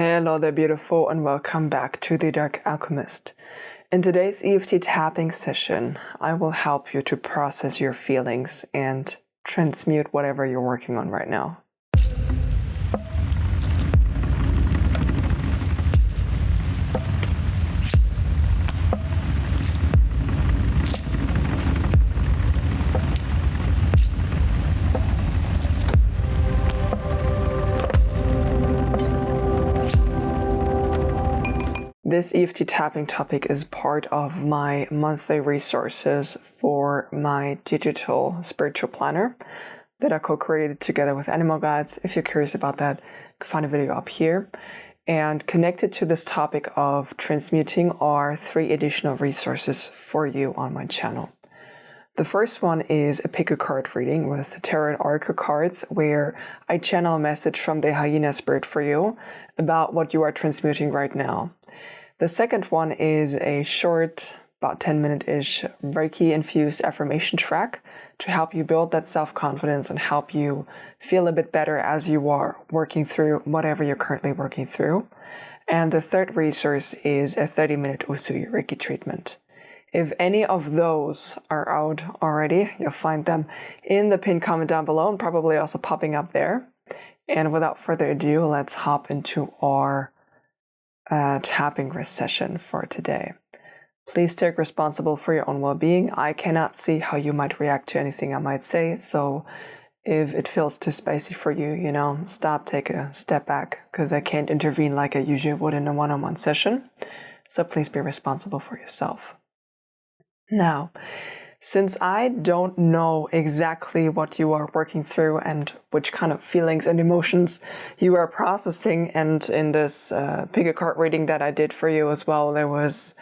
Hello there, beautiful, and welcome back to The Dark Alchemist. In today's EFT tapping session, I will help you to process your feelings and transmute whatever you're working on right now. This EFT tapping topic is part of my monthly resources for my digital spiritual planner that I co-created together with animal guides. If you're curious about that, you can find a video up here. And connected to this topic of transmuting are 3 additional resources for you on my channel. The first one is a pick a card reading with tarot and oracle cards, where I channel a message from the hyena spirit for you about what you are transmuting right now. The second one is a short, about 10-minute-ish Reiki infused affirmation track to help you build that self-confidence and help you feel a bit better as you are working through whatever you're currently working through. And the third resource is a 30-minute Usui Reiki treatment. If any of those are out already, you'll find them in the pinned comment down below and probably also popping up there. And without further ado, let's hop into our tapping session for today. Please take responsible for your own well-being. I cannot see how you might react to anything I might say, so if it feels too spicy for you, stop, take a step back, because I can't intervene like I usually would in a one-on-one session. So please be responsible for yourself. Now, since I don't know exactly what you are working through and which kind of feelings and emotions you are processing, and in this pick a card reading that I did for you as well, there was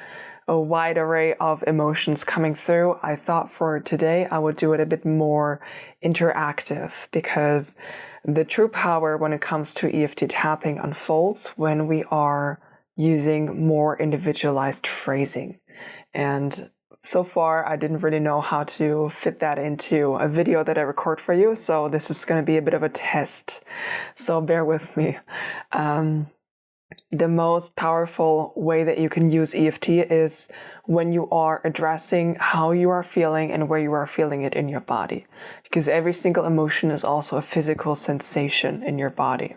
a wide array of emotions coming through, I thought for today I would do it a bit more interactive, because the true power when it comes to EFT tapping unfolds when we are using more individualized phrasing. And so far, I didn't really know how to fit that into a video that I record for you, so this is going to be a bit of a test, so bear with me. The most powerful way that you can use EFT is when you are addressing how you are feeling and where you are feeling it in your body, because every single emotion is also a physical sensation in your body.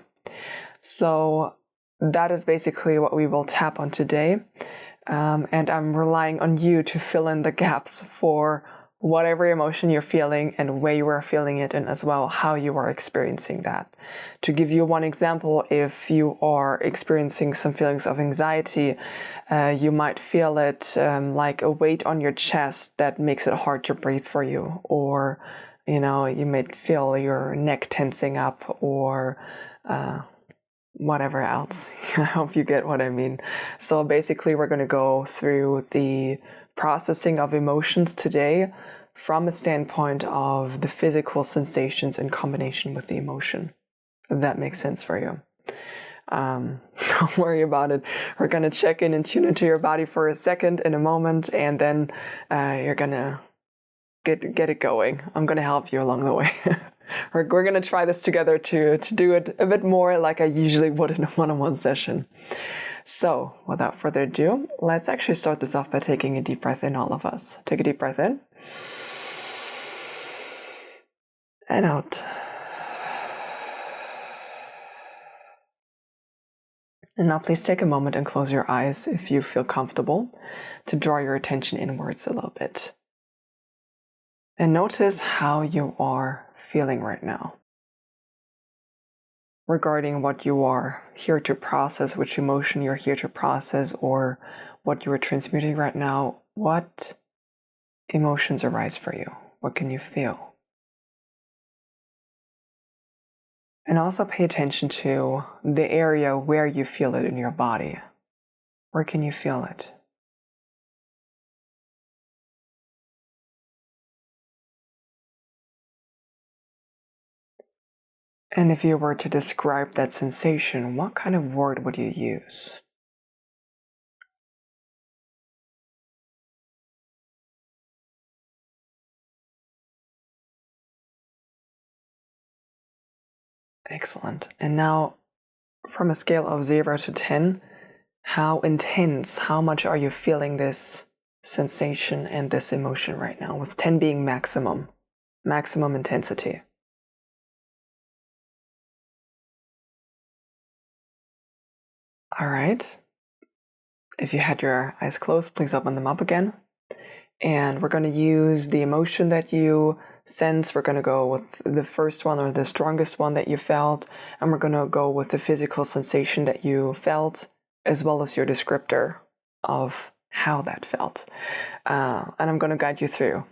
So that is basically what we will tap on today. And I'm relying on you to fill in the gaps for whatever emotion you're feeling and where you are feeling it, and as well how you are experiencing that. To give you one example, if you are experiencing some feelings of anxiety, you might feel it like a weight on your chest that makes it hard to breathe for you, or you might feel your neck tensing up, or whatever else. I hope you get what I mean. So basically, we're going to go through the processing of emotions today from a standpoint of the physical sensations in combination with the emotion, if that makes sense for you. Don't worry about it. We're going to check in and tune into your body for a second in a moment, and then you're going to get it going. I'm going to help you along the way. We're going to try this together to do it a bit more like I usually would in a one-on-one session. So without further ado, let's actually start this off by taking a deep breath in, all of us. Take a deep breath in and out. And now please take a moment and close your eyes if you feel comfortable to draw your attention inwards a little bit. And notice how you are feeling right now regarding what you are here to process, which emotion you're here to process, or what you are transmuting right now. What emotions arise for you? What can you feel? And also pay attention to the area where you feel it in your body. Where can you feel it? And if you were to describe that sensation, what kind of word would you use? Excellent. And now from a scale of 0 to 10, how intense, how much are you feeling this sensation and this emotion right now, with 10 being maximum intensity? All right. If you had your eyes closed, please open them up again. And we're going to use the emotion that you sense. We're going to go with the first one, or the strongest one that you felt. And we're going to go with the physical sensation that you felt, as well as your descriptor of how that felt. And I'm going to guide you through.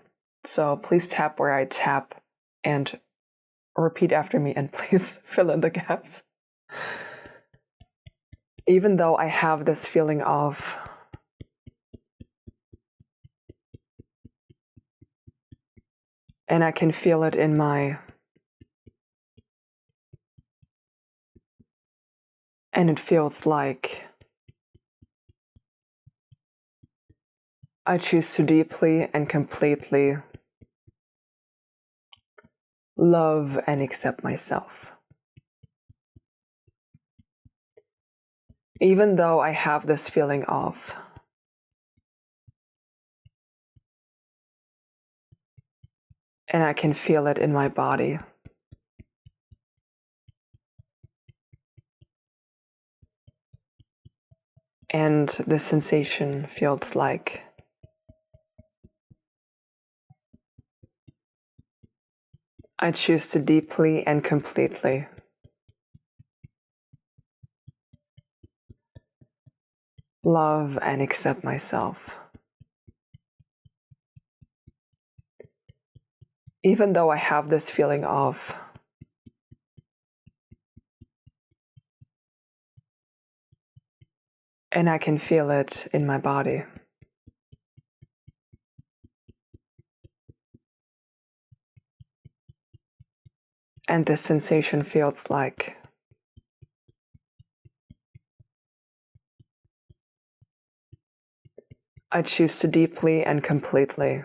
So please tap where I tap and repeat after me, and please fill in the gaps. Even though I have this feeling of, and I can feel it in my, and it feels like I choose to deeply and completely love and accept myself. Even though I have this feeling of, and I can feel it in my body, and the sensation feels like I choose to deeply and completely love and accept myself. Even though I have this feeling of, and I can feel it in my body, and this sensation feels like I choose to deeply and completely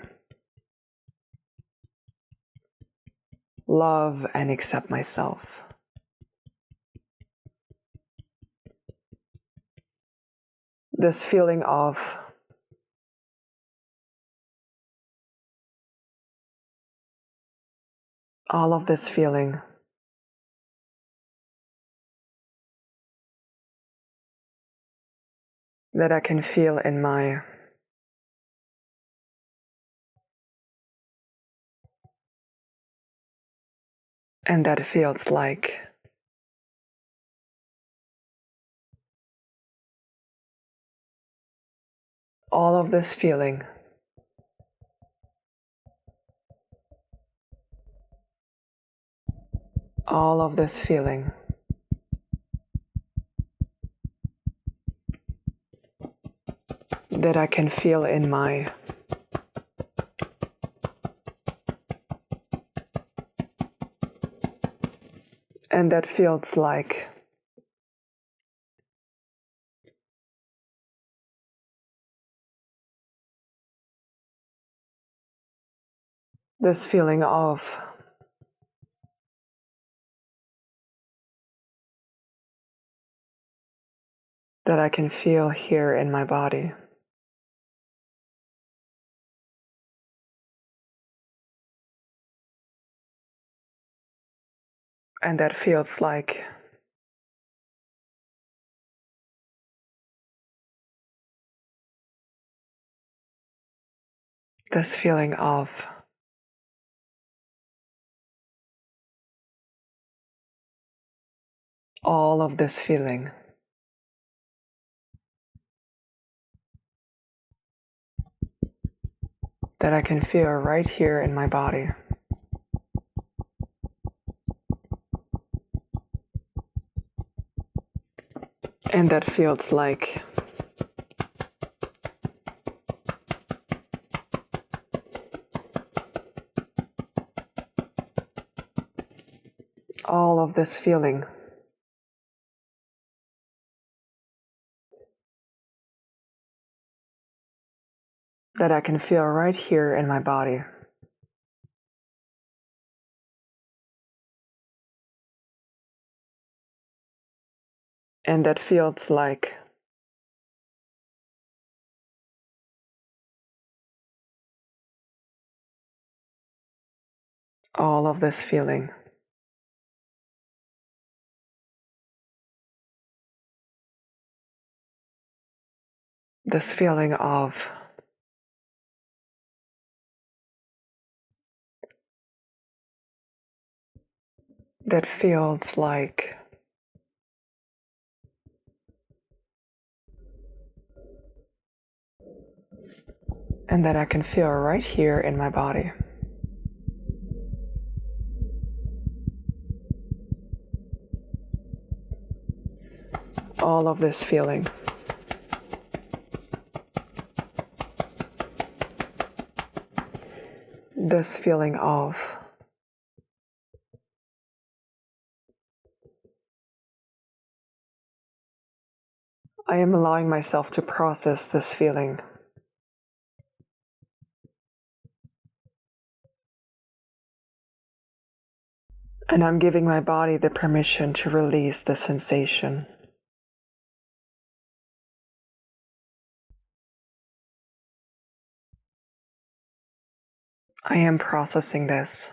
love and accept myself. This feeling of all of this feeling that I can feel in my and that feels like all of this feeling all of this feeling that I can feel in my and that feels like this feeling of that I can feel here in my body. And that feels like this feeling of all of this feeling that I can feel right here in my body. And that feels like all of this feeling that I can feel right here in my body. And that feels like all of this feeling. This feeling of that feels like and that I can feel right here in my body. All of this feeling. This feeling of I am allowing myself to process this feeling. And I'm giving my body the permission to release the sensation. I am processing this.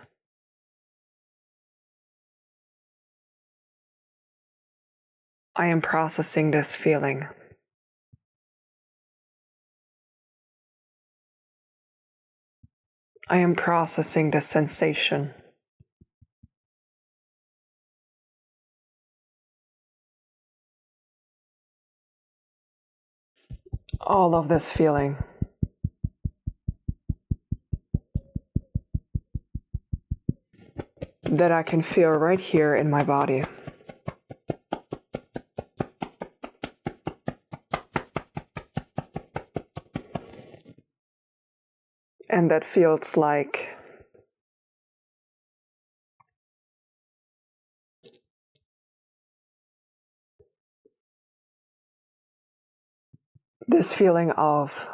I am processing this feeling. I am processing this sensation. All of this feeling. That I can feel right here in my body. And that feels like this feeling of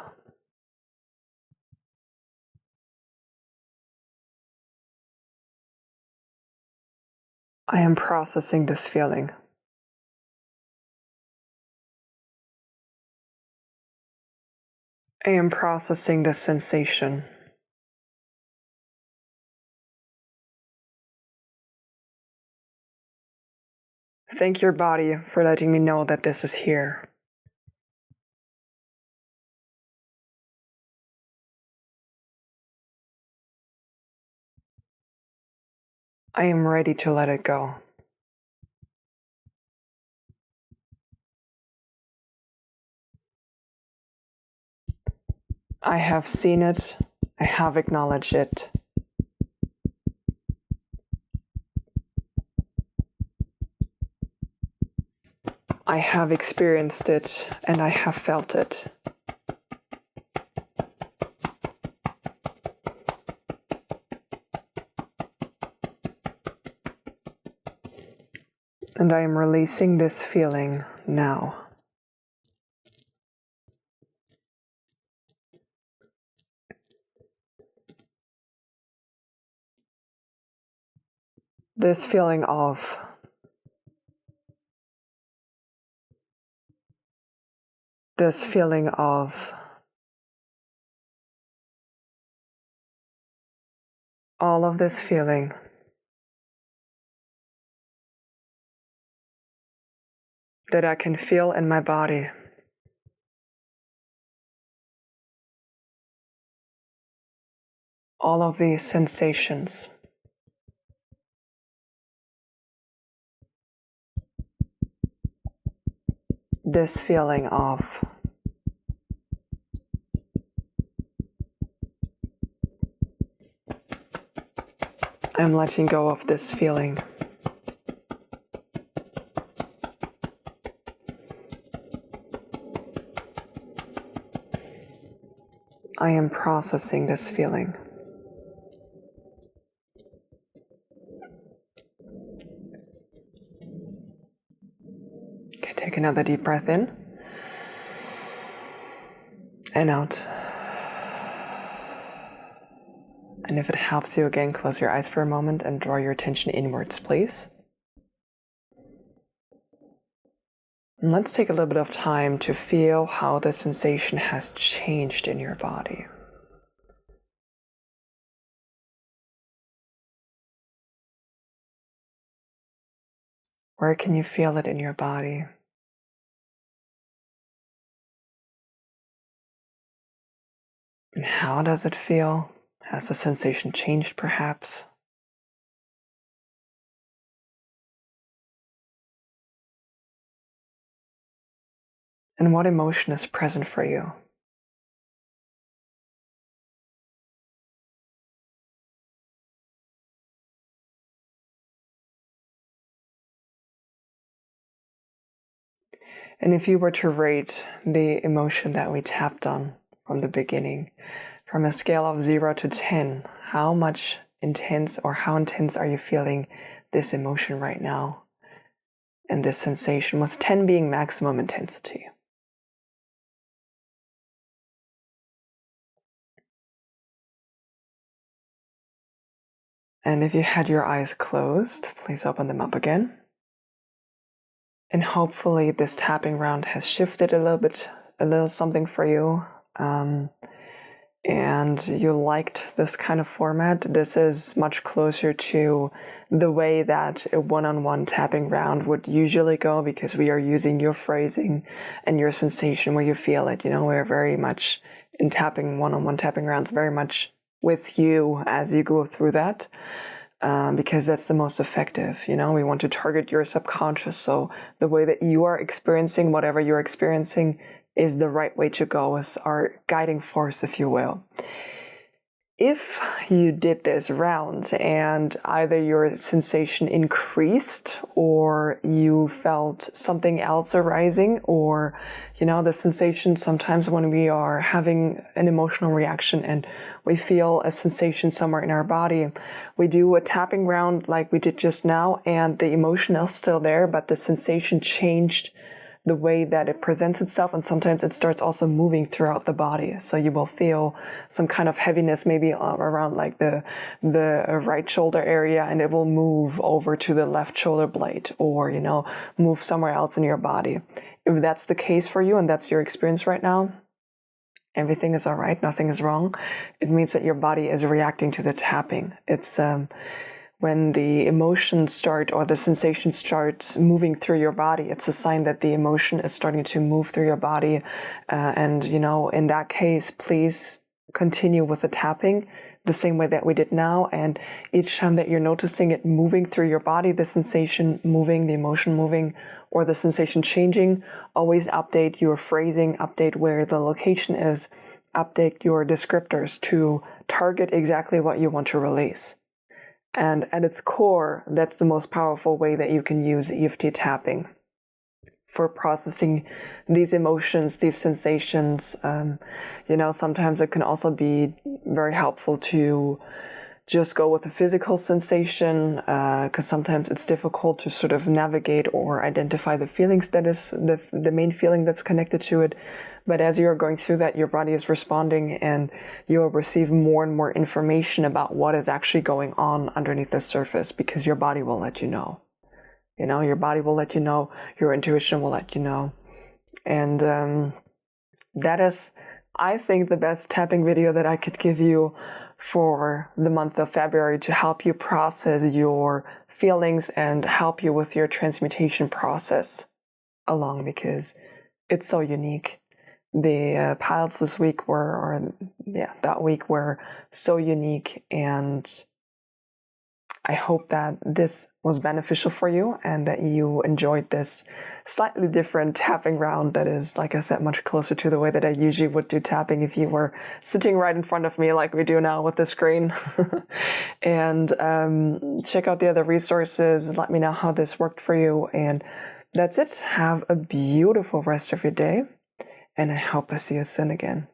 I am processing this feeling. I am processing this sensation. Thank your body for letting me know that this is here. I am ready to let it go. I have seen it. I have acknowledged it. I have experienced it and I have felt it. And I am releasing this feeling now. This feeling of all of this feeling that I can feel in my body. All of these sensations. This feeling of I'm letting go of this feeling. I am processing this feeling. Okay, take another deep breath in and out. And if it helps you again, close your eyes for a moment and draw your attention inwards, please. And let's take a little bit of time to feel how the sensation has changed in your body. Where can you feel it in your body? And how does it feel? Has the sensation changed perhaps? And what emotion is present for you? And if you were to rate the emotion that we tapped on from the beginning, from a scale of 0 to 10, how much intense or how intense are you feeling this emotion right now? And this sensation, with 10 being maximum intensity. And if you had your eyes closed, please open them up again. And hopefully this tapping round has shifted a little something for you. And you liked this kind of format. This is much closer to the way that a one-on-one tapping round would usually go, because we are using your phrasing and your sensation where you feel it. We're very much in tapping, one-on-one tapping rounds, very much with you as you go through that. Because that's the most effective. We want to target your subconscious. So the way that you are experiencing whatever you're experiencing is the right way to go, as our guiding force, if you will. If you did this round and either your sensation increased or you felt something else arising, or, the sensation sometimes when we are having an emotional reaction and we feel a sensation somewhere in our body, we do a tapping round like we did just now, and the emotion is still there, but the sensation changed the way that it presents itself, and sometimes it starts also moving throughout the body. So you will feel some kind of heaviness maybe around like the right shoulder area, and it will move over to the left shoulder blade, or move somewhere else in your body. If that's the case for you and that's your experience right now, everything is all right, nothing is wrong. It means that your body is reacting to the tapping. It's when the emotions start or the sensation starts moving through your body, it's a sign that the emotion is starting to move through your body. And in that case, please continue with the tapping the same way that we did now. And each time that you're noticing it moving through your body, the sensation moving, the emotion moving, or the sensation changing, always update your phrasing, update where the location is, update your descriptors to target exactly what you want to release. And at its core, that's the most powerful way that you can use EFT tapping for processing these emotions, these sensations. Sometimes it can also be very helpful to just go with a physical sensation, because sometimes it's difficult to sort of navigate or identify the feelings that is the main feeling that's connected to it. But as you are going through that, your body is responding, and you will receive more and more information about what is actually going on underneath the surface, because your body will let you know. Your body will let you know, your intuition will let you know. And that is, I think, the best tapping video that I could give you for the month of February to help you process your feelings and help you with your transmutation process along, because it's so unique. The pilots this week that week were so unique, and I hope that this was beneficial for you and that you enjoyed this slightly different tapping round that is, like I said, much closer to the way that I usually would do tapping if you were sitting right in front of me like we do now with the screen. And check out the other resources. Let me know how this worked for you. And that's it. Have a beautiful rest of your day. And I hope I see you soon again.